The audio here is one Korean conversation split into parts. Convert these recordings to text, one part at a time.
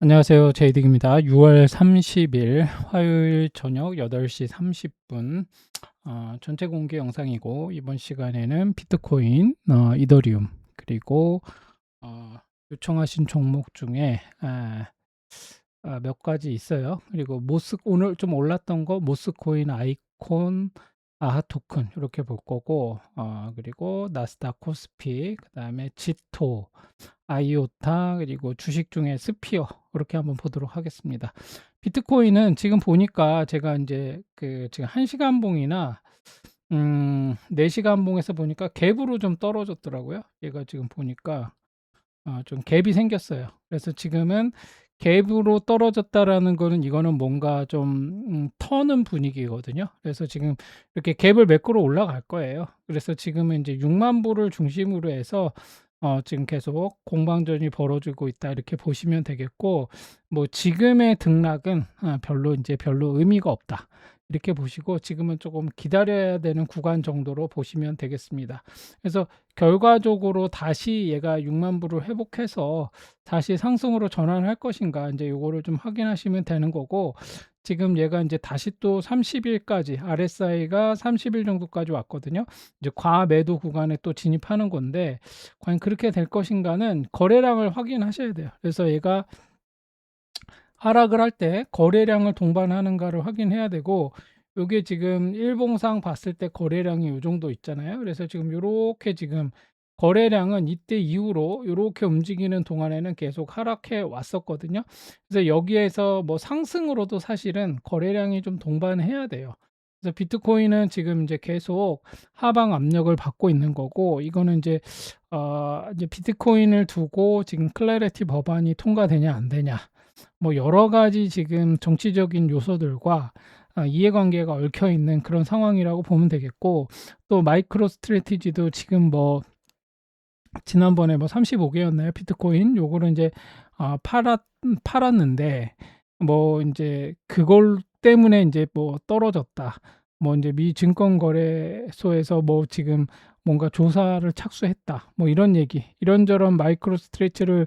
안녕하세요. 제이득입니다. 6월 30일 화요일 저녁 8시 30분 전체 공개 영상이고, 이번 시간에는 비트코인, 이더리움, 그리고 요청하신 종목 중에 몇 가지 있어요. 그리고 오늘 좀 올랐던 거 모스코인, 아이콘, 아하 토큰 이렇게 볼 거고, 그리고 나스닥 코스피, 그다음에 지토, 아이오타, 그리고 주식 중에 스피어, 이렇게 한번 보도록 하겠습니다. 비트코인은 지금 보니까 제가 이제 지금 1시간 봉이나 4시간 봉에서 보니까 갭으로 좀 떨어졌더라고요. 얘가 지금 보니까 좀 갭이 생겼어요. 그래서 지금은 갭으로 떨어졌다라는 거는, 이거는 뭔가 좀 터는 분위기거든요. 그래서 지금 이렇게 갭을 매꾸러 올라갈 거예요. 그래서 지금은 이제 6만 부를 중심으로 해서 지금 계속 공방전이 벌어지고 있다, 이렇게 보시면 되겠고, 뭐 지금의 등락은 별로 의미가 없다, 이렇게 보시고 지금은 조금 기다려야 되는 구간 정도로 보시면 되겠습니다. 그래서 결과적으로 다시 얘가 6만 부를 회복해서 다시 상승으로 전환할 것인가, 이제 요거를 좀 확인하시면 되는 거고, 지금 얘가 이제 다시 또 30일까지, RSI가 30일 정도까지 왔거든요. 이제 과매도 구간에 또 진입하는 건데, 과연 그렇게 될 것인가는 거래량을 확인하셔야 돼요. 그래서 얘가 하락을 할 때 거래량을 동반하는가를 확인해야 되고, 요게 지금 일봉상 봤을 때 거래량이 요 정도 있잖아요. 그래서 지금 요렇게 지금 거래량은 이때 이후로 요렇게 움직이는 동안에는 계속 하락해 왔었거든요. 그래서 여기에서 뭐 상승으로도 사실은 거래량이 좀 동반해야 돼요. 그래서 비트코인은 지금 이제 계속 하방 압력을 받고 있는 거고, 이거는 이제 비트코인을 두고 지금 클래리티 법안이 통과되냐 안 되냐, 뭐 여러 가지 지금 정치적인 요소들과 이해관계가 얽혀 있는 그런 상황이라고 보면 되겠고, 또 마이크로 스트래티지도 지금 뭐 지난번에 뭐 35개였나요? 비트코인 요거를 이제 팔았는데, 뭐 이제 그걸 때문에 이제 뭐 떨어졌다, 뭐 이제 미 증권거래소에서 뭐 지금 뭔가 조사를 착수했다, 뭐 이런 얘기, 이런저런 마이크로 스트레치를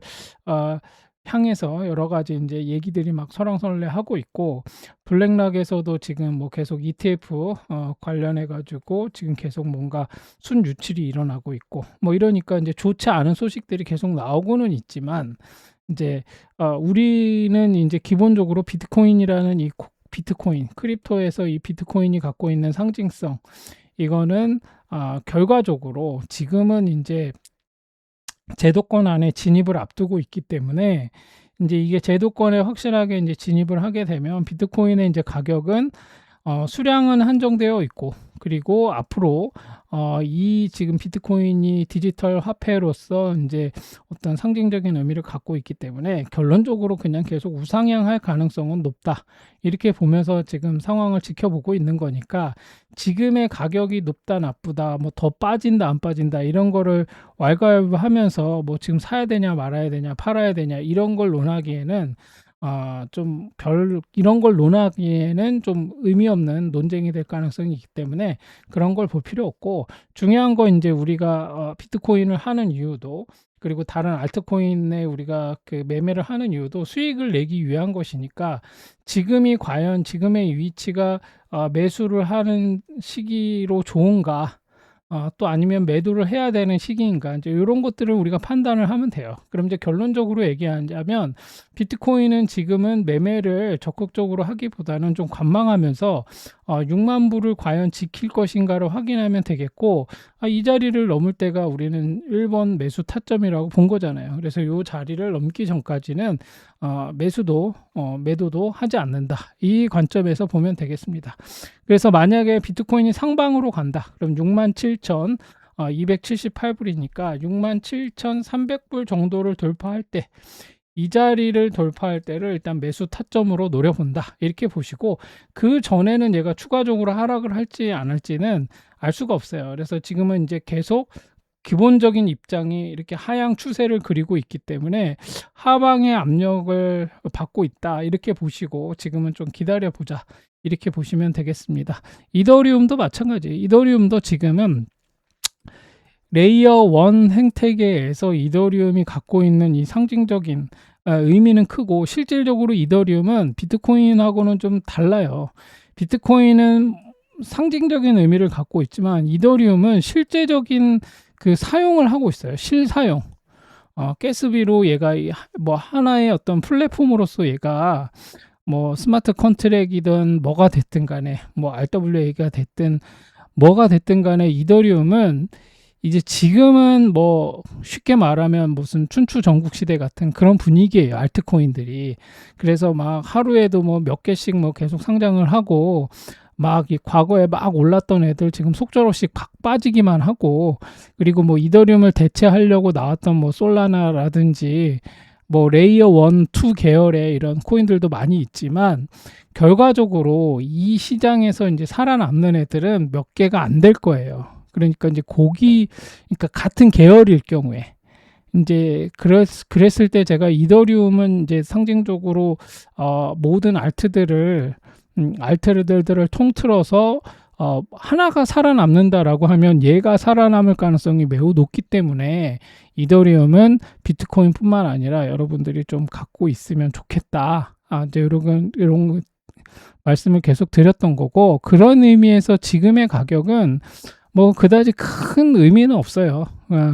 향해서 여러 가지 이제 얘기들이 막 설왕설래하고 있고, 블랙락에서도 지금 뭐 계속 ETF 관련해 가지고 지금 계속 뭔가 순유출이 일어나고 있고, 뭐 이러니까 이제 좋지 않은 소식들이 계속 나오고는 있지만, 이제 우리는 이제 기본적으로 비트코인이라는 비트코인 크립토에서 이 비트코인이 갖고 있는 상징성, 이거는 결과적으로 지금은 이제 제도권 안에 진입을 앞두고 있기 때문에, 이제 이게 제도권에 확실하게 이제 진입을 하게 되면 비트코인의 이제 가격은 수량은 한정되어 있고, 그리고 앞으로 이 지금 비트코인이 디지털 화폐로서 이제 어떤 상징적인 의미를 갖고 있기 때문에 결론적으로 그냥 계속 우상향할 가능성은 높다, 이렇게 보면서 지금 상황을 지켜보고 있는 거니까, 지금의 가격이 높다 나쁘다, 뭐 더 빠진다 안 빠진다, 이런 거를 왈가왈부하면서 뭐 지금 사야 되냐 말아야 되냐 팔아야 되냐, 이런 걸 논하기에는 이런 걸 논하기에는 좀 의미 없는 논쟁이 될 가능성이 있기 때문에 그런 걸 볼 필요 없고, 중요한 건 이제 우리가 비트코인을 하는 이유도, 그리고 다른 알트코인에 우리가 그 매매를 하는 이유도 수익을 내기 위한 것이니까, 지금이 과연 지금의 위치가 매수를 하는 시기로 좋은가, 또 아니면 매도를 해야 되는 시기인가, 이제 이런 것들을 우리가 판단을 하면 돼요. 그럼 이제 결론적으로 얘기하자면, 비트코인은 지금은 매매를 적극적으로 하기보다는 좀 관망하면서 6만 불을 과연 지킬 것인가를 확인하면 되겠고, 이 자리를 넘을 때가 우리는 1번 매수 타점이라고 본 거잖아요. 그래서 이 자리를 넘기 전까지는 매도도 하지 않는다, 이 관점에서 보면 되겠습니다. 그래서 만약에 비트코인이 상방으로 간다, 그럼 67,278불이니까 67,300불 정도를 돌파할 때, 이 자리를 돌파할 때를 일단 매수 타점으로 노려본다, 이렇게 보시고, 그 전에는 얘가 추가적으로 하락을 할지 안 할지는 알 수가 없어요. 그래서 지금은 이제 계속 기본적인 입장이 이렇게 하향 추세를 그리고 있기 때문에 하방의 압력을 받고 있다, 이렇게 보시고 지금은 좀 기다려 보자, 이렇게 보시면 되겠습니다. 이더리움도 마찬가지. 이더리움도 지금은 레이어 1 생태계에서 이더리움이 갖고 있는 이 상징적인 의미는 크고, 실질적으로 이더리움은 비트코인하고는 좀 달라요. 비트코인은 상징적인 의미를 갖고 있지만 이더리움은 실제적인 그 사용을 하고 있어요. 실사용. 가스비로 얘가 뭐 하나의 어떤 플랫폼으로서 얘가 뭐 스마트 컨트랙이든 뭐가 됐든 간에, 뭐 RWA가 됐든 뭐가 됐든 간에, 이더리움은 이제 지금은 뭐 쉽게 말하면 무슨 춘추 전국시대 같은 그런 분위기예요, 알트코인들이. 그래서 막 하루에도 뭐 몇 개씩 뭐 계속 상장을 하고, 막 이 과거에 막 올랐던 애들 지금 속절없이 팍 빠지기만 하고, 그리고 뭐 이더리움을 대체하려고 나왔던 뭐 솔라나라든지 뭐 레이어 1, 2 계열의 이런 코인들도 많이 있지만, 결과적으로 이 시장에서 이제 살아남는 애들은 몇 개가 안 될 거예요. 그러니까 이제 그러니까 같은 계열일 경우에 이제 그랬을 때 제가 이더리움은 이제 상징적으로 모든 알트들을 통틀어서 하나가 살아남는다라고 하면 얘가 살아남을 가능성이 매우 높기 때문에, 이더리움은 비트코인뿐만 아니라 여러분들이 좀 갖고 있으면 좋겠다. 이제 이런 말씀을 계속 드렸던 거고, 그런 의미에서 지금의 가격은 뭐 그다지 큰 의미는 없어요.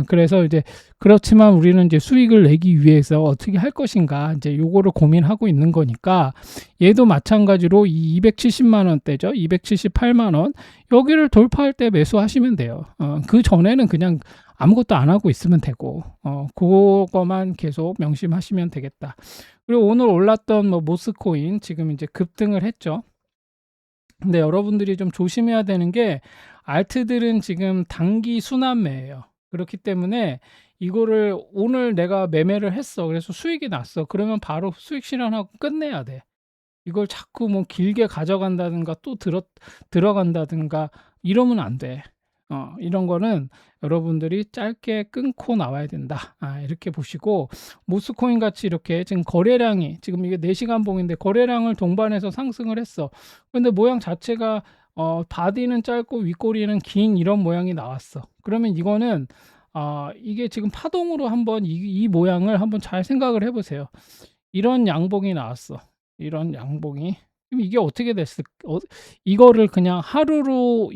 그래서 이제 그렇지만 우리는 이제 수익을 내기 위해서 어떻게 할 것인가, 이제 요거를 고민하고 있는 거니까, 얘도 마찬가지로 이 270만 원대죠. 278만 원 여기를 돌파할 때 매수하시면 돼요. 그 전에는 그냥 아무것도 안 하고 있으면 되고, 그거만 계속 명심하시면 되겠다. 그리고 오늘 올랐던 뭐 모스코인 지금 이제 급등을 했죠. 근데 여러분들이 좀 조심해야 되는 게, 알트들은 지금 단기 순환매예요. 그렇기 때문에 이거를 오늘 내가 매매를 했어. 그래서 수익이 났어. 그러면 바로 수익 실현하고 끝내야 돼. 이걸 자꾸 뭐 길게 가져간다든가 또 들어간다든가 이러면 안 돼. 이런 거는 여러분들이 짧게 끊고 나와야 된다. 이렇게 보시고, 모스코인 같이 이렇게 지금 거래량이, 지금 이게 4시간 봉인데 거래량을 동반해서 상승을 했어. 근데 모양 자체가 바디는 짧고 윗꼬리는 긴 이런 모양이 나왔어. 그러면 이거는 이게 지금 파동으로 한번 이 모양을 한번 잘 생각을 해보세요. 이런 양봉이 나왔어. 이런 양봉이. 그럼 이게 어떻게 됐을? 이거를 그냥 하루로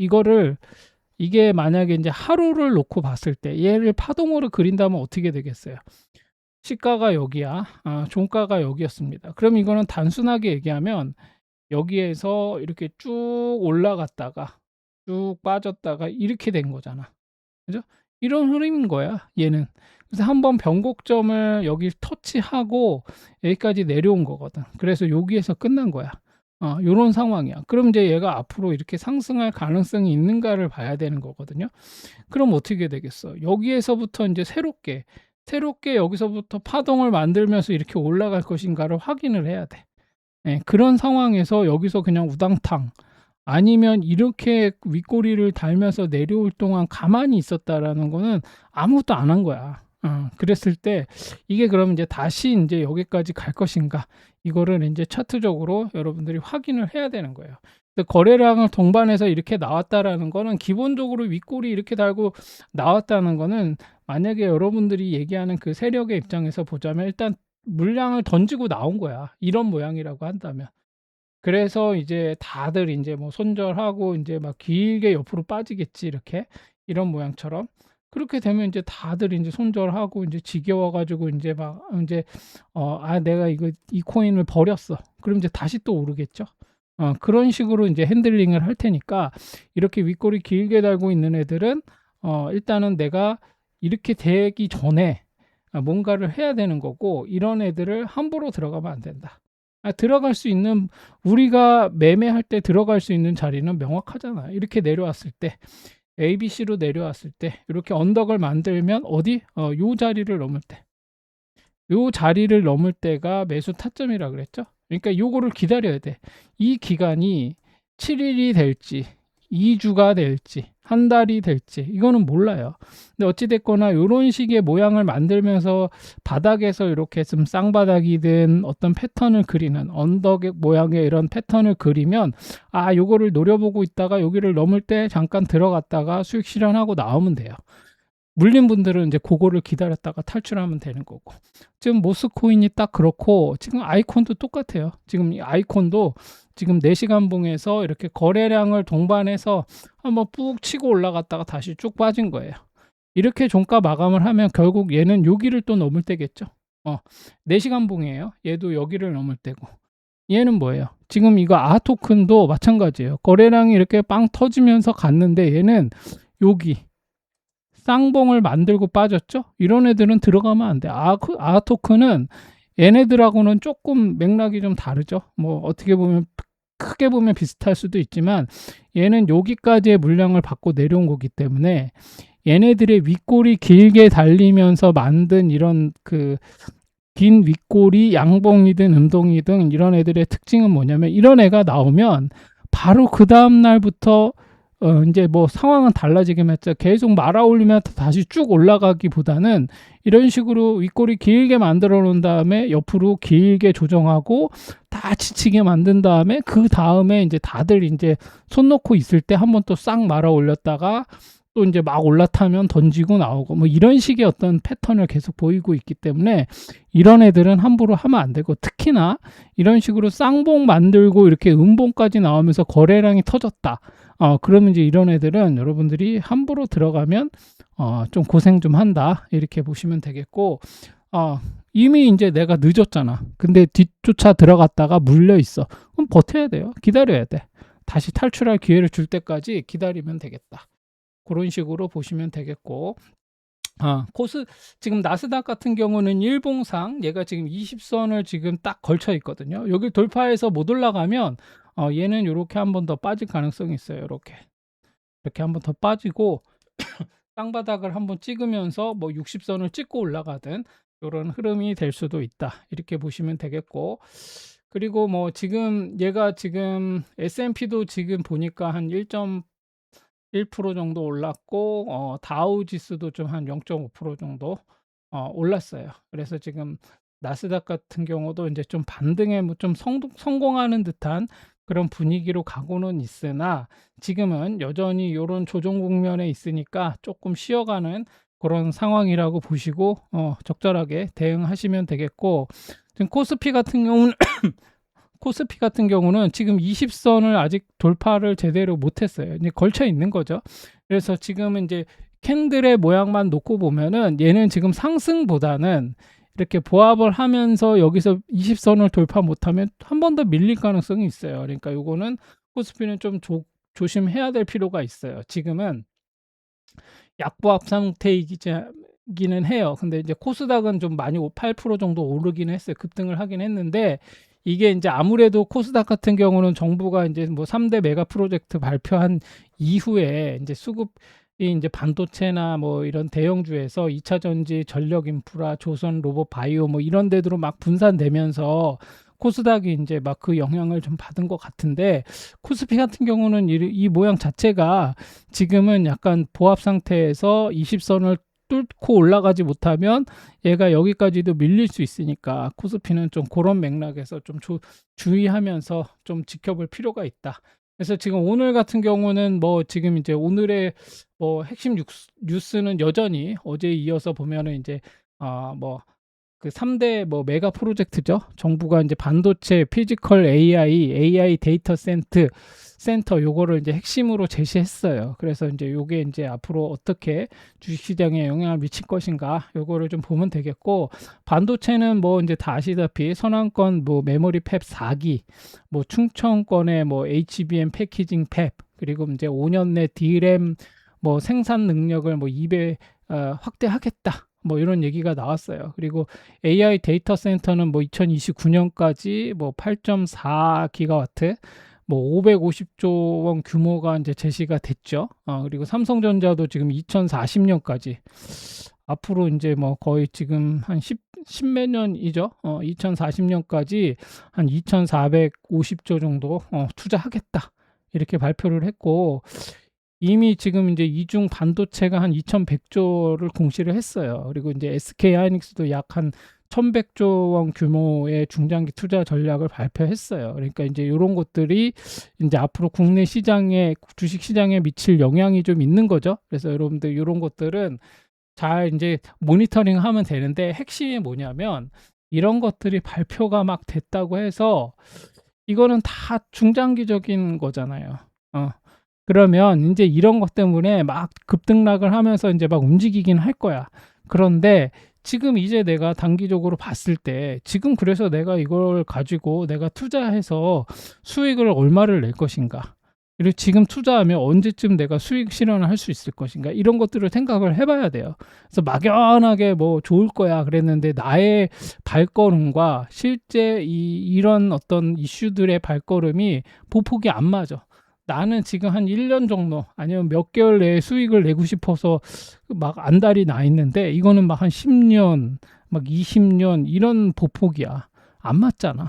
이게 만약에 이제 하루를 놓고 봤을 때 얘를 파동으로 그린다면 어떻게 되겠어요? 시가가 여기야. 종가가 여기였습니다. 그럼 이거는 단순하게 얘기하면 여기에서 이렇게 쭉 올라갔다가 쭉 빠졌다가 이렇게 된 거잖아. 그죠? 이런 흐름인 거야, 얘는. 그래서 한번 변곡점을 여기 터치하고 여기까지 내려온 거거든. 그래서 여기에서 끝난 거야. 요런 상황이야. 그럼 이제 얘가 앞으로 이렇게 상승할 가능성이 있는가를 봐야 되는 거거든요. 그럼 어떻게 되겠어? 여기에서부터 이제 새롭게 여기서부터 파동을 만들면서 이렇게 올라갈 것인가를 확인을 해야 돼. 그런 상황에서 여기서 그냥 우당탕, 아니면 이렇게 윗꼬리를 달면서 내려올 동안 가만히 있었다라는 거는 아무것도 안 한 거야. 그랬을 때 이게 그럼 이제 다시 이제 여기까지 갈 것인가, 이거를 이제 차트적으로 여러분들이 확인을 해야 되는 거예요. 거래량을 동반해서 이렇게 나왔다라는 거는, 기본적으로 윗꼬리 이렇게 달고 나왔다는 거는, 만약에 여러분들이 얘기하는 그 세력의 입장에서 보자면 일단 물량을 던지고 나온 거야, 이런 모양이라고 한다면. 그래서 이제 다들 이제 뭐 손절하고 이제 막 길게 옆으로 빠지겠지, 이렇게 이런 모양처럼. 그렇게 되면 이제 다들 이제 손절하고 이제 지겨워 가지고 이제 막 이제 내가 이 코인을 버렸어. 그럼 이제 다시 또 오르겠죠. 그런 식으로 이제 핸들링을 할 테니까, 이렇게 윗꼬리 길게 달고 있는 애들은 일단은 내가 이렇게 되기 전에 뭔가를 해야 되는 거고, 이런 애들을 함부로 들어가면 안 된다. 들어갈 수 있는, 우리가 매매할 때 들어갈 수 있는 자리는 명확하잖아. 이렇게 내려왔을 때, ABC로 내려왔을 때 이렇게 언덕을 만들면 어디? 요 자리를 넘을 때, 요 자리를 넘을 때가 매수 타점이라 그랬죠. 그러니까 요거를 기다려야 돼. 이 기간이 7일이 될지 2주가 될지 한 달이 될지 이거는 몰라요. 근데 어찌 됐거나 요런 식의 모양을 만들면서 바닥에서 이렇게 좀 쌍바닥이든 어떤 패턴을 그리는, 언덕 모양의 이런 패턴을 그리면, 요거를 노려보고 있다가 여기를 넘을 때 잠깐 들어갔다가 수익 실현하고 나오면 돼요. 물린 분들은 이제 그거를 기다렸다가 탈출하면 되는 거고. 지금 모스코인이 딱 그렇고 지금 아이콘도 똑같아요. 지금 이 아이콘도 지금 4시간 봉에서 이렇게 거래량을 동반해서 한번 푹 치고 올라갔다가 다시 쭉 빠진 거예요. 이렇게 종가 마감을 하면 결국 얘는 여기를 또 넘을 때겠죠. 4시간 봉이에요. 얘도 여기를 넘을 때고. 얘는 뭐예요? 지금 이거 아토큰도 마찬가지예요. 거래량이 이렇게 빵 터지면서 갔는데 얘는 여기 쌍봉을 만들고 빠졌죠? 이런 애들은 들어가면 안 돼. 아토큰은 얘네들하고는 조금 맥락이 좀 다르죠. 뭐 어떻게 보면 크게 보면 비슷할 수도 있지만 얘는 여기까지의 물량을 받고 내려온 거기 때문에 얘네들의 윗골이 길게 달리면서 만든 이런 그 긴 윗골이 양봉이든 음봉이든 이런 애들의 특징은 뭐냐면 이런 애가 나오면 바로 그 다음 날부터 이제 뭐 상황은 달라지긴 했죠. 계속 말아 올리면 다시 쭉 올라가기보다는 이런 식으로 윗골이 길게 만들어 놓은 다음에 옆으로 길게 조정하고 다 지치게 만든 다음에 그 다음에 이제 다들 이제 손 놓고 있을 때 한번 또 싹 말아 올렸다가 또 이제 막 올라타면 던지고 나오고 뭐 이런 식의 어떤 패턴을 계속 보이고 있기 때문에 이런 애들은 함부로 하면 안 되고, 특히나 이런 식으로 쌍봉 만들고 이렇게 음봉까지 나오면서 거래량이 터졌다. 그러면 이제 이런 애들은 여러분들이 함부로 들어가면 좀 고생 좀 한다, 이렇게 보시면 되겠고, 이미 이제 내가 늦었잖아. 근데 뒤쫓아 들어갔다가 물려 있어. 그럼 버텨야 돼요. 기다려야 돼. 다시 탈출할 기회를 줄 때까지 기다리면 되겠다. 그런 식으로 보시면 되겠고, 지금 나스닥 같은 경우는 일봉상 얘가 지금 20선을 지금 딱 걸쳐 있거든요. 여기 돌파해서 못 올라가면 얘는 이렇게 한 번 더 빠질 가능성이 있어요. 이렇게 한 번 더 빠지고 땅바닥을 한번 찍으면서 뭐 60선을 찍고 올라가든 이런 흐름이 될 수도 있다, 이렇게 보시면 되겠고, 그리고 뭐 지금 얘가 지금 S&P도 지금 보니까 한 1% 정도 올랐고, 다우 지수도 좀 한 0.5% 정도 올랐어요. 그래서 지금 나스닥 같은 경우도 이제 좀 반등에 뭐 좀 성공하는 듯한 그런 분위기로 가고는 있으나 지금은 여전히 이런 조정 국면에 있으니까 조금 쉬어가는 그런 상황이라고 보시고 적절하게 대응하시면 되겠고, 지금 코스피 같은 경우는 지금 20선을 아직 돌파를 제대로 못했어요. 이제 걸쳐 있는 거죠. 그래서 지금은 이제 캔들의 모양만 놓고 보면은 얘는 지금 상승보다는 이렇게 보합을 하면서 여기서 20선을 돌파 못하면 한 번 더 밀릴 가능성이 있어요. 그러니까 요거는 코스피는 좀 조심해야 될 필요가 있어요. 지금은 약보합 상태이기는 해요. 근데 이제 코스닥은 좀 많이 8% 정도 오르기는 했어요. 급등을 하긴 했는데, 이게 이제 아무래도 코스닥 같은 경우는 정부가 이제 뭐 3대 메가 프로젝트 발표한 이후에 이제 수급이 이제 반도체나 뭐 이런 대형주에서 2차 전지, 전력 인프라, 조선 로봇 바이오 뭐 이런 데로 막 분산되면서 코스닥이 이제 막 그 영향을 좀 받은 것 같은데, 코스피 같은 경우는 이 모양 자체가 지금은 약간 보합 상태에서 20선을 뚫고 올라가지 못하면 얘가 여기까지도 밀릴 수 있으니까 코스피는 좀 그런 맥락에서 좀 주의하면서 좀 지켜볼 필요가 있다. 그래서 지금 오늘 같은 경우는 뭐 지금 이제 오늘의 뭐 핵심 뉴스는 여전히 어제에 이어서 보면은 이제 뭐 그 3대 뭐 메가 프로젝트죠. 정부가 이제 반도체, 피지컬 AI 데이터 센터 요거를 이제 핵심으로 제시했어요. 그래서 이제 요게 이제 앞으로 어떻게 주식시장에 영향을 미칠 것인가 요거를 좀 보면 되겠고, 반도체는 뭐 이제 다 아시다시피 선왕권 뭐 메모리 팹 4기, 뭐 충청권의 뭐 HBM 패키징 팹, 그리고 이제 5년 내 D램 뭐 생산 능력을 뭐 2배 확대하겠다, 뭐 이런 얘기가 나왔어요. 그리고 AI 데이터 센터는 뭐 2029년까지 뭐 8.4기가와트, 뭐 550조 원 규모가 이제 제시가 됐죠. 그리고 삼성전자도 지금 2040년까지, 앞으로 이제 뭐 거의 지금 한 10몇 년이죠. 2040년까지 한 2450조 정도 투자하겠다, 이렇게 발표를 했고, 이미 지금 이제 이중 반도체가 한 2100조를 공시를 했어요. 그리고 이제 SK 하이닉스도 약 한 1100조 원 규모의 중장기 투자 전략을 발표했어요. 그러니까 이제 이런 것들이 이제 앞으로 국내 시장에, 주식 시장에 미칠 영향이 좀 있는 거죠. 그래서 여러분들 이런 것들은 잘 인제 모니터링하면 되는데, 핵심이 뭐냐면 이런 것들이 발표가 막 됐다고 해서 이거는 다 중장기적인 거잖아요. 어. 그러면 인제 이런 것 때문에 막 급등락을 하면서 인제 막 움직이긴 할 거야. 그런데 지금 이제 내가 단기적으로 봤을 때, 지금 그래서 내가 이걸 가지고 내가 투자해서 수익을 얼마를 낼 것인가, 그리고 지금 투자하면 언제쯤 내가 수익 실현을 할 수 있을 것인가, 이런 것들을 생각을 해 봐야 돼요. 그래서 막연하게 뭐 '좋을 거야.' 그랬는데 나의 발걸음과 실제 이런 어떤 이슈들의 발걸음이 보폭이 안 맞아. 나는 지금 한 1년 정도 아니면 몇 개월 내에 수익을 내고 싶어서 막 안달이 나 있는데, 이거는 막 한 10년 막 20년 이런 보폭이야. 안 맞잖아.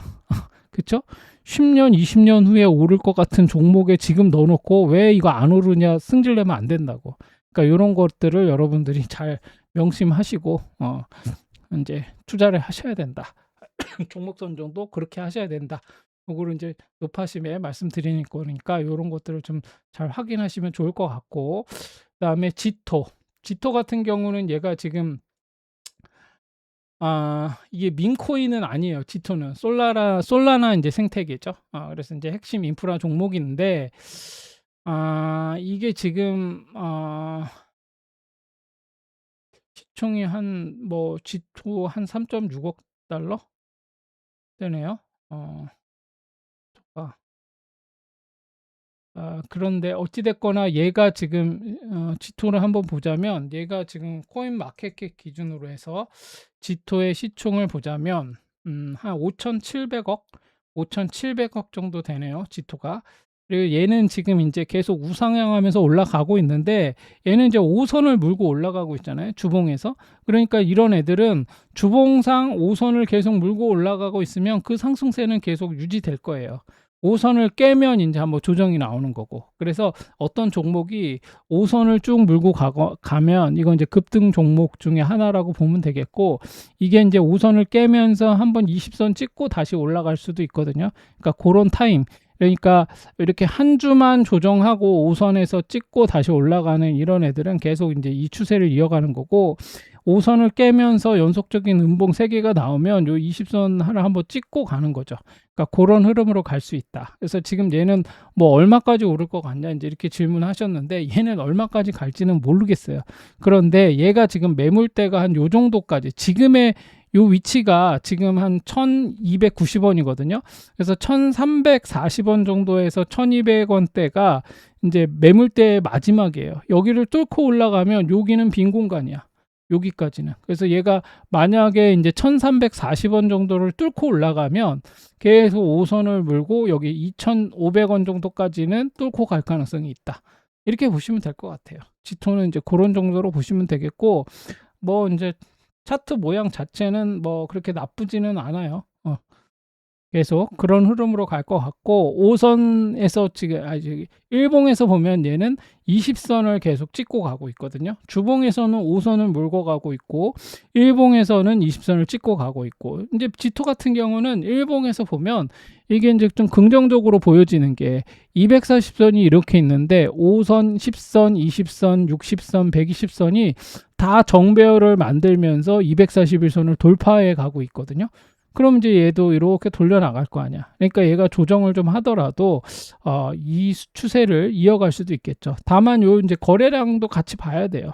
그쵸? 10년 20년 후에 오를 것 같은 종목에 지금 넣어 놓고 왜 이거 안 오르냐 승질내면 안 된다고. 그러니까 요런 것들을 여러분들이 잘 명심하시고 인제 투자를 하셔야 된다. 종목 선정도 그렇게 하셔야 된다. 요거를 인제 높아심에 말씀드리는 거니까 요런 것들을 좀 잘 확인하시면 좋을 것 같고, 그다음에 지토. 지토 같은 경우는 얘가 지금 이게 민코인은 아니에요. 지토는 솔라나 인제 생태계죠. 그래서 인제 핵심 인프라 종목인데, 이게 지금 시총이 한 뭐 지토 한 3.6억 달러 되네요. 어 아 그런데 어찌 됐거나 얘가 지금 지토를 한번 보자면, 얘가 지금 코인마켓캡 기준으로 해서 지토의 시총을 보자면 한 5,700억, 5,700억 정도 되네요, 지토가. 그리고 얘는 지금 인제 계속 우상향하면서 올라가고 있는데, 얘는 이제 5 선을 물고 올라가고 있잖아요, 주봉에서. 그러니까 이런 애들은 주봉상 5 선을 계속 물고 올라가고 있으면 그 상승세는 계속 유지될 거예요. 5 선을 깨면 인제 한번 조정이 나오는 거고. 그래서 어떤 종목이 5 선을 쭉 물고 가면 이건 이제 급등 종목 중에 하나라고 보면 되겠고, 이게 인제 5 선을 깨면서 한번 20선 찍고 다시 올라갈 수도 있거든요. 그러니까 고런 타임, 그러니까 이렇게 한 주만 조정하고 5 선에서 찍고 다시 올라가는 이런 애들은 계속 인제 이 추세를 이어가는 거고, 5 선을 깨면서 연속적인 음봉 3 개가 나오면 요 20선 하나 한번 찍고 가는 거죠. 그러니까 고런 흐름으로 갈 수 있다. 그래서 지금 얘는 뭐 "얼마까지 오를 것 같냐?" 인제 이렇게 질문하셨는데, 얘는 얼마까지 갈지는 모르겠어요. 그런데 얘가 지금 매물대가 한 요 정도까지, 지금의 요 위치가 지금 한 1,290 원이거든요. 그래서 1,340원 정도에서 1,200 원대가 인제 매물대의 마지막이에요. 여기를 뚫고 올라가면 여기는 빈 공간이야, 여기까지는. 그래서 얘가 만약에 인제 1,340원 정도를 뚫고 올라가면 계속 5 선을 물고 여기 2,500원 정도까지는 뚫고 갈 가능성이 있다. 이렇게 보시면 될 것 같아요. 지토는 인제 고런 정도로 보시면 되겠고, 뭐 인제 차트 모양 자체는 뭐 그렇게 나쁘지는 않아요. 계속 그런 흐름으로 갈 것 같고, 5 선에서 지금 저기 일봉에서 보면 얘는 20 선을 계속 찍고 가고 있거든요. 주봉에서는 5 선을 몰고 가고 있고, 일봉에서는 20 선을 찍고 가고 있고. 인제 지토 같은 경우는 일봉에서 보면 이게 인제 좀 긍정적으로 보여지는 게, 240 선이 이렇게 있는데 5 선, 10 선, 20 선, 60 선, 120 선이 다 정배열을 만들면서 241 선을 돌파해 가고 있거든요. 그럼 이제 얘도 이렇게 돌려 나갈 거 아니야. 그러니까 얘가 조정을 좀 하더라도 이 추세를 이어갈 수도 있겠죠. 다만 요 인제 거래량도 같이 봐야 돼요.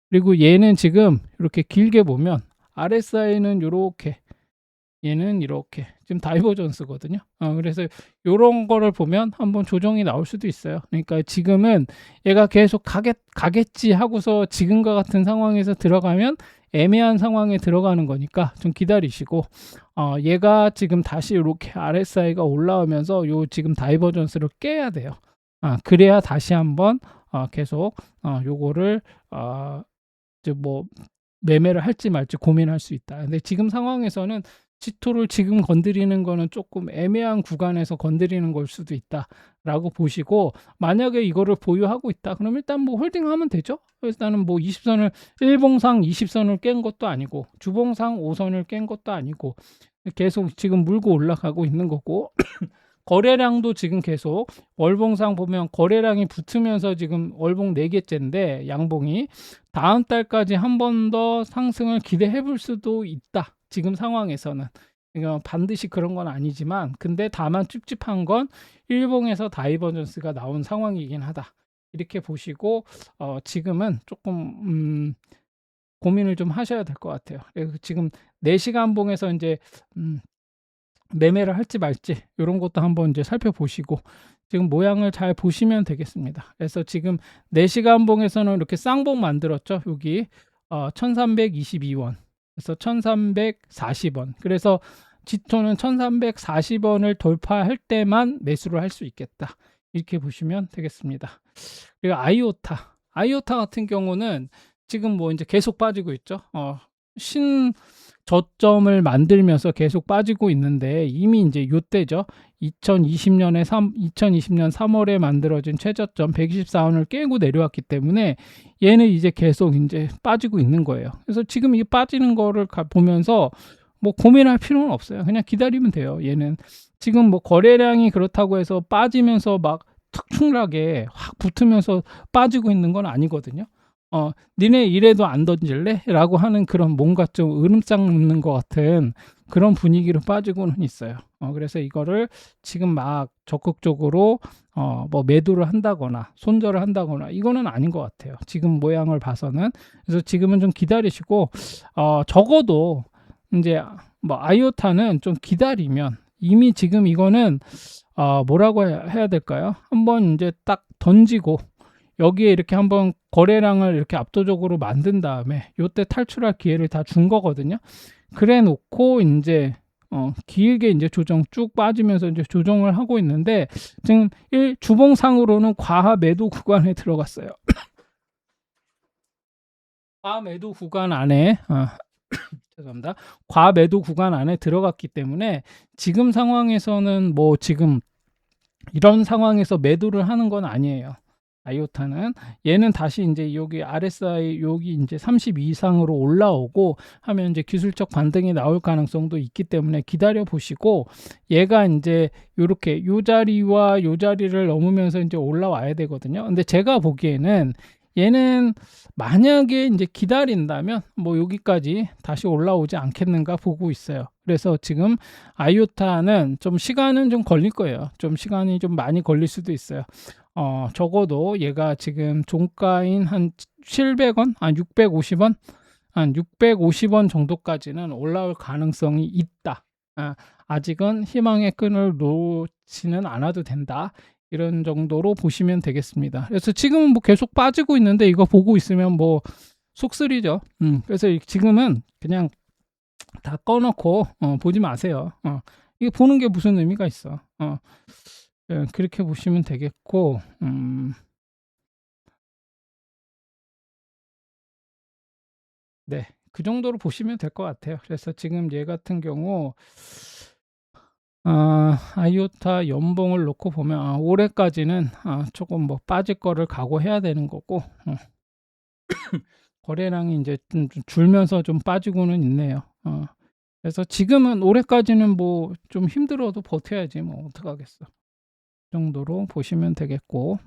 그리고 얘는 지금 이렇게 길게 보면 RSI는 요렇게, 얘는 이렇게 지금 다이버전스거든요. 그래서 요런 거를 보면 한번 조정이 나올 수도 있어요. 그러니까 지금은 얘가 계속 가겠지 하고서 지금과 같은 상황에서 들어가면 애매한 상황에 들어가는 거니까 좀 기다리시고, 얘가 지금 다시 요렇게 RSI가 올라오면서 요 지금 다이버전스를 깨야 돼요. 그래야 다시 한번 계속 요거를 이제 뭐 매매를 할지 말지 고민할 수 있다. 근데 지금 상황에서는 지토를 지금 건드리는 거는 조금 애매한 구간에서 건드리는 걸 수도 있다라고 보시고, 만약에 이거를 보유하고 있다 그럼 일단 뭐 홀딩하면 되죠. 일단은 뭐 20 선을, 일봉상 20 선을 깬 것도 아니고 주봉상 5 선을 깬 것도 아니고 계속 지금 물고 올라가고 있는 거고 거래량도 지금 계속 월봉상 보면 거래량이 붙으면서 지금 월봉 4개째인데 양봉이 다음 달까지 한 번 더 상승을 기대해 볼 수도 있다. 지금 상황에서는. 그러니까 반드시 그런 건 아니지만 근데 다만 찝찝한 건 일봉에서 다이버전스가 나온 상황이긴 하다. 이렇게 보시고 지금은 조금 고민을 좀 하셔야 될 것 같아요. 그래서 지금 4시간 봉에서 이제 매매를 할지 말지 이런 것도 한번 이제 살펴보시고 지금 모양을 잘 보시면 되겠습니다. 그래서 지금 4시간 봉에서는 이렇게 쌍봉 만들었죠. 여기 1322원 그래서 1340원 그래서 지토는 1340원을 돌파할 때만 매수를 할 수 있겠다. 이렇게 보시면 되겠습니다. 그리고 아이오타 같은 경우는 지금 뭐 이제 계속 빠지고 있죠. 저점을 만들면서 계속 빠지고 있는데 이미 이제 요때죠. 2020년 3월에 만들어진 최저점 124원을 깨고 내려왔기 때문에 얘는 이제 계속 이제 빠지고 있는 거예요. 그래서 지금 이 빠지는 거를 보면서 뭐 고민할 필요는 없어요. 그냥 기다리면 돼요. 얘는 지금 뭐 거래량이 그렇다고 해서 빠지면서 막 특출나게 확 붙으면서 빠지고 있는 건 아니거든요. 니네 이래도 안 던질래? 라고 하는 그런 뭔가 좀 으름장 놓는 것 같은 그런 분위기로 빠지고는 있어요. 그래서 이거를 지금 막 적극적으로 뭐 매도를 한다거나 손절을 한다거나 이거는 아닌 것 같아요. 지금 모양을 봐서는. 그래서 지금은 좀 기다리시고 적어도 이제 뭐 아이오타는 좀 기다리면 이미 지금 이거는 뭐라고 해야 될까요? 한번 이제 딱 던지고 여기에 이렇게 한번 거래량을 이렇게 압도적으로 만든 다음에 요때 탈출할 기회를 다 준 거거든요. 그래 놓고 이제 길게 이제 조정 쭉 빠지면서 이제 조정을 하고 있는데 지금 주봉상으로는 과하 매도 구간에 들어갔어요. 과매도 구간 안에 죄송합니다. 과매도 구간 안에 들어갔기 때문에 지금 상황에서는 뭐 지금 이런 상황에서 매도를 하는 건 아니에요. 아이오타는 얘는 다시 이제 여기 RSI 여기 이제 32 이상으로 올라오고 하면 이제 기술적 반등이 나올 가능성도 있기 때문에 기다려 보시고 얘가 이제 요렇게 요 자리와 요 자리를 넘으면서 이제 올라와야 되거든요. 근데 제가 보기에는 얘는 만약에 이제 기다린다면 뭐 여기까지 다시 올라오지 않겠는가 보고 있어요. 그래서 지금 아이오타는 좀 시간은 좀 걸릴 거예요. 좀 시간이 좀 많이 걸릴 수도 있어요. 적어도 얘가 지금 종가인 한 700원, 한 650원, 한 650원 정도까지는 올라올 가능성이 있다. 아직은 희망의 끈을 놓지는 않아도 된다. 이런 정도로 보시면 되겠습니다. 그래서 지금은 뭐 계속 빠지고 있는데 이거 보고 있으면 뭐 속쓰리죠. 그래서 지금은 그냥 다 꺼놓고 보지 마세요. 이게 보는 게 무슨 의미가 있어. 그렇게 보시면 되겠고 네, 그 정도로 보시면 될 것 같아요. 그래서 지금 얘 같은 경우 아이오타 연봉을 놓고 보면 올해까지는 조금 뭐 빠질 거를 각오해야 되는 거고 거래량이 이제 좀 줄면서 좀 빠지고는 있네요. 그래서 지금은 올해까지는 뭐 좀 힘들어도 버텨야지 뭐 어떡하겠어. 그 정도로 보시면 되겠고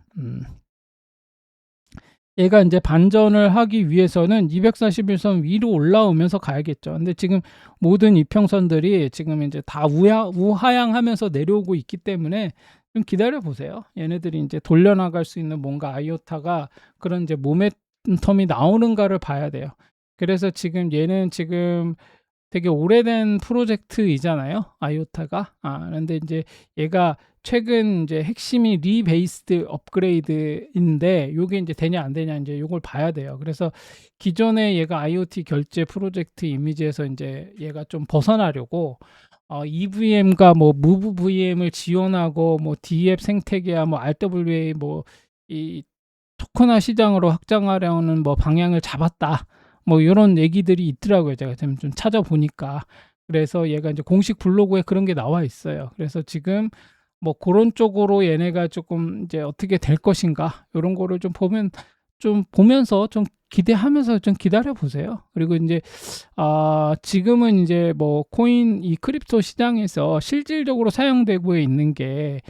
얘가 이제 반전을 하기 위해서는 241선 위로 올라오면서 가야겠죠. 근데 지금 모든 이평선들이 지금 이제 다 우하향하면서 내려오고 있기 때문에 좀 기다려 보세요. 얘네들이 이제 돌려나갈 수 있는 뭔가 아이오타가 그런 이제 모멘텀이 나오는가를 봐야 돼요. 그래서 지금 얘는 지금 되게 오래된 프로젝트이잖아요. 아이오타가. 그런데 이제 얘가 최근 이제 핵심이 리베이스드 업그레이드인데 이게 이제 되냐 안 되냐 이제 이걸 봐야 돼요. 그래서 기존에 얘가 IoT 결제 프로젝트 이미지에서 이제 얘가 좀 벗어나려고 EVM과 뭐 무브 VM을 지원하고 뭐 D앱 생태계야 뭐 RWA 뭐 이 토큰화 시장으로 확장하려는 뭐 방향을 잡았다. 뭐 이런 얘기들이 있더라고요. 제가 좀 찾아보니까. 그래서 얘가 이제 공식 블로그에 그런 게 나와 있어요. 그래서 지금 뭐 그런 쪽으로 얘네가 조금 이제 어떻게 될 것인가 이런 거를 좀 보면 좀 보면서 좀 기대하면서 좀 기다려 보세요. 그리고 이제 지금은 이제 뭐 코인 이 크립토 시장에서 실질적으로 사용되고 있는 게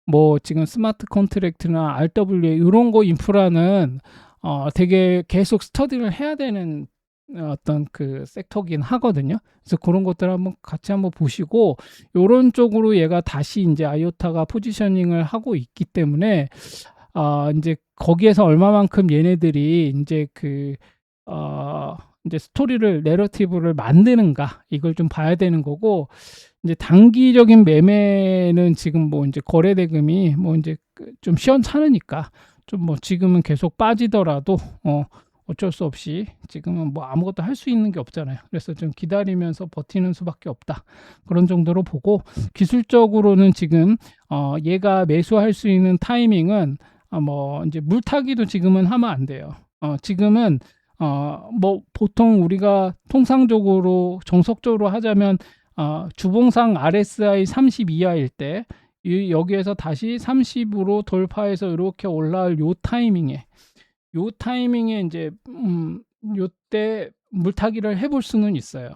뭐 지금 스마트 컨트랙트나 RWA 이런 거 인프라는 되게 계속 스터디를 해야 되는 어떤 그 섹터긴 하거든요. 그래서 그런 것들 한번 같이 한번 보시고 요런 쪽으로 얘가 다시 이제 아이오타가 포지셔닝을 하고 있기 때문에 이제 거기에서 얼마만큼 얘네들이 인제 인제 스토리를 내러티브를 만드는가 이걸 좀 봐야 되는 거고, 이제 단기적인 매매는 지금 뭐 인제 거래 대금이 뭐 인제 좀 시원찮으니까 좀 뭐 지금은 계속 빠지더라도 어쩔 수 없이 지금은 뭐 아무것도 할 수 있는 게 없잖아요. 그래서 좀 기다리면서 버티는 수밖에 없다. 그런 정도로 보고, 기술적으로는 지금 얘가 매수할 수 있는 타이밍은 뭐 이제 물타기도 지금은 하면 안 돼요. 지금은 뭐 보통 우리가 통상적으로 정석적으로 하자면 주봉상 RSI 30 이하일 때 여기에서 다시 30으로 돌파해서 이렇게 올라올 요 타이밍에 이제 요때 물타기를 해볼 수는 있어요.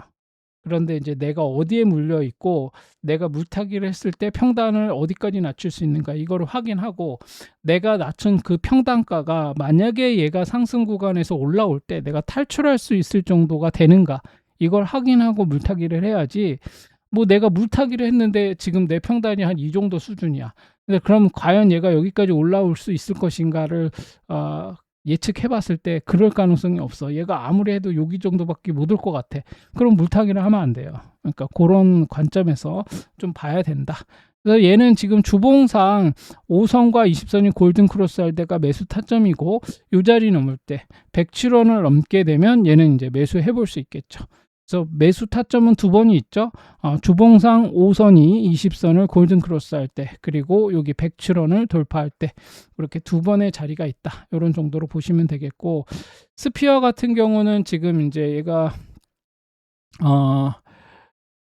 그런데 이제 내가 어디에 물려 있고 내가 물타기를 했을 때 평단을 어디까지 낮출 수 있는가 이거를 확인하고, 내가 낮춘 그 평단가가 만약에 얘가 상승 구간에서 올라올 때 내가 탈출할 수 있을 정도가 되는가 이걸 확인하고 물타기를 해야지. 뭐 내가 물타기를 했는데 지금 내 평단이 한 이 정도 수준이야. 근데 그럼 과연 얘가 여기까지 올라올 수 있을 것인가를 예측해 봤을 때 그럴 가능성이 없어. 얘가 아무리 해도 여기 정도밖에 못 올 것 같아. 그럼 물타기를 하면 안 돼요. 그러니까 그런 관점에서 좀 봐야 된다. 그래서 얘는 지금 주봉상 5선과 20선이 골든 크로스 할 때가 매수 타점이고, 이 자리 넘을 때 107원을 넘게 되면 얘는 이제 매수해 볼 수 있겠죠. 그래서 매수 타점은 두 번이 있죠. 주봉상 5선이 20선을 골든 크로스 할 때, 그리고 여기 107원을 돌파할 때, 이렇게 두 번의 자리가 있다. 이런 정도로 보시면 되겠고, 스피어 같은 경우는 지금 이제 얘가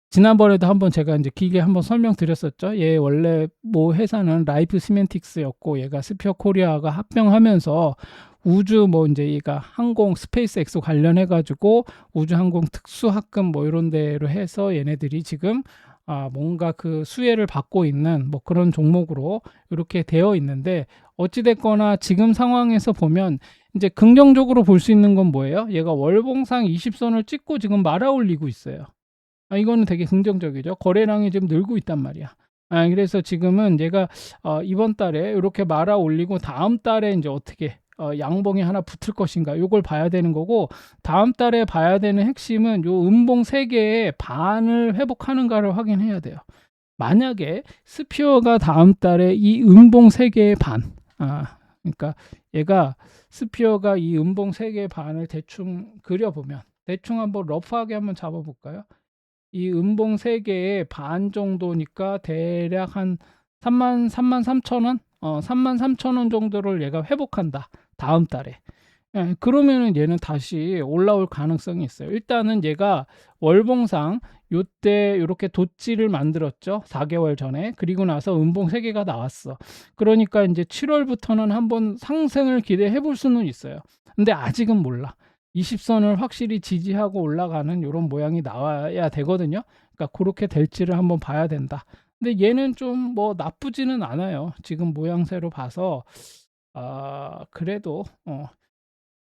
지난번에도 한번 제가 이제 길게 한번 설명드렸었죠. 얘 원래 뭐 회사는 라이프 시멘틱스였고, 얘가 스피어 코리아가 합병하면서 우주 뭐 이제 얘가 항공 스페이스X 관련해 가지고 우주 항공 특수학금 뭐 이런 데로 해서 얘네들이 지금 뭔가 그 수혜를 받고 있는 뭐 그런 종목으로 이렇게 되어 있는데, 어찌 됐거나 지금 상황에서 보면 이제 긍정적으로 볼 수 있는 건 뭐예요? 얘가 월봉상 20선을 찍고 지금 말아 올리고 있어요. 이거는 되게 긍정적이죠. 거래량이 지금 늘고 있단 말이야. 그래서 지금은 얘가 이번 달에 이렇게 말아 올리고 다음 달에 이제 어떻게 양봉이 하나 붙을 것인가 요걸 봐야 되는 거고, 다음 달에 봐야 되는 핵심은 요 음봉 3개의 반을 회복하는가를 확인해야 돼요. 만약에 스피어가 다음 달에 이 음봉 3개의 반, 그러니까 얘가 스피어가 이 음봉 3개의 반을 대충 그려보면, 대충 한번 러프하게 한번 잡아볼까요? 이 음봉 3개의 반 정도니까 대략 한 33,000원? 33,000원 정도를 얘가 회복한다. 다음 달에. 그러면은 얘는 다시 올라올 가능성이 있어요. 일단은 얘가 월봉상 요때 이렇게 돛지를 만들었죠. 4개월 전에. 그리고 나서 음봉 3개가 나왔어. 그러니까 이제 7월부터는 한번 상승을 기대해 볼 수는 있어요. 근데 아직은 몰라. 20선을 확실히 지지하고 올라가는 이런 모양이 나와야 되거든요. 그러니까 그렇게 될지를 한번 봐야 된다. 근데 얘는 좀 뭐 나쁘지는 않아요. 지금 모양새로 봐서 그래도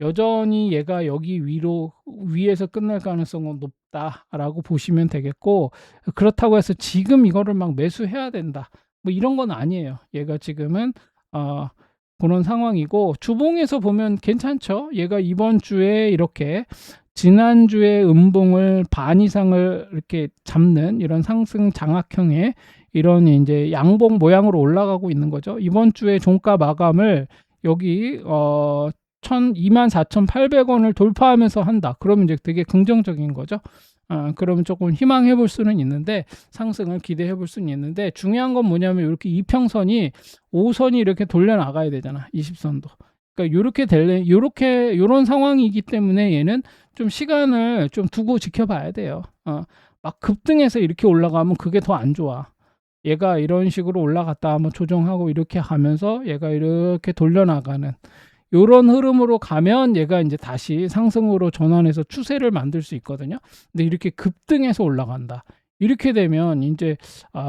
여전히 얘가 여기 위에서 끝날 가능성은 높다라고 보시면 되겠고, 그렇다고 해서 지금 이거를 막 매수해야 된다 뭐 이런 건 아니에요. 얘가 지금은 그런 상황이고, 주봉에서 보면 괜찮죠. 얘가 이번 주에 이렇게 지난주에 음봉을 반 이상을 이렇게 잡는 이런 상승 장악형의 이런 이제 양봉 모양으로 올라가고 있는 거죠. 이번 주에 종가 마감을 여기 24,800원을 돌파하면서 한다. 그러면 이제 되게 긍정적인 거죠. 그러면 조금 희망해 볼 수는 있는데, 상승을 기대해 볼 수는 있는데, 중요한 건 뭐냐면 이렇게 이평선이 5선이 이렇게 돌려 나가야 되잖아. 20선도. 그러니까 요렇게 요런 상황이기 때문에 얘는 좀 시간을 좀 두고 지켜봐야 돼요. 막 급등해서 이렇게 올라가면 그게 더 안 좋아. 얘가 이런 식으로 올라갔다 한번 조정하고 이렇게 가면서 얘가 이렇게 돌려 나가는 요런 흐름으로 가면 얘가 인제 다시 상승으로 전환해서 추세를 만들 수 있거든요. 근데 이렇게 급등해서 올라간다. 이렇게 되면 인제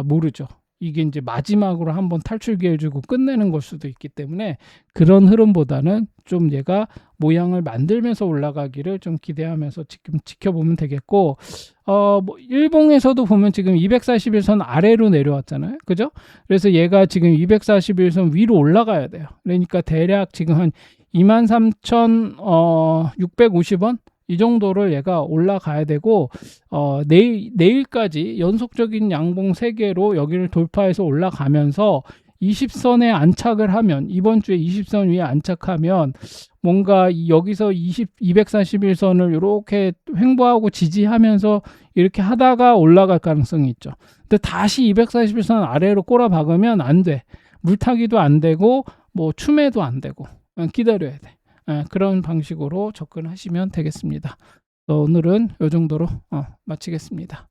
모르죠. 이게 인제 마지막으로 한번 탈출 기회를 주고 끝내는 걸 수도 있기 때문에 그런 흐름보다는 좀 얘가 모양을 만들면서 올라가기를 좀 기대하면서 지금 지켜보면 되겠고, 뭐 일봉에서도 보면 지금 241선 아래로 내려왔잖아요. 그죠? 그래서 얘가 지금 241선 위로 올라가야 돼요. 그러니까 대략 지금 한 23,650원 이 정도를 얘가 올라가야 되고, 내일까지 연속적인 양봉 3개로 여기를 돌파해서 올라가면서 20선에 안착을 하면, 이번 주에 20선 위에 안착하면 뭔가 여기서 241선을 이렇게 횡보하고 지지하면서 이렇게 하다가 올라갈 가능성이 있죠. 근데 다시 241선 아래로 꼬라 박으면 안 돼. 물타기도 안 되고 뭐 추매도 안 되고 기다려야 돼. 그런 방식으로 접근하시면 되겠습니다. 오늘은 이 정도로 마치겠습니다.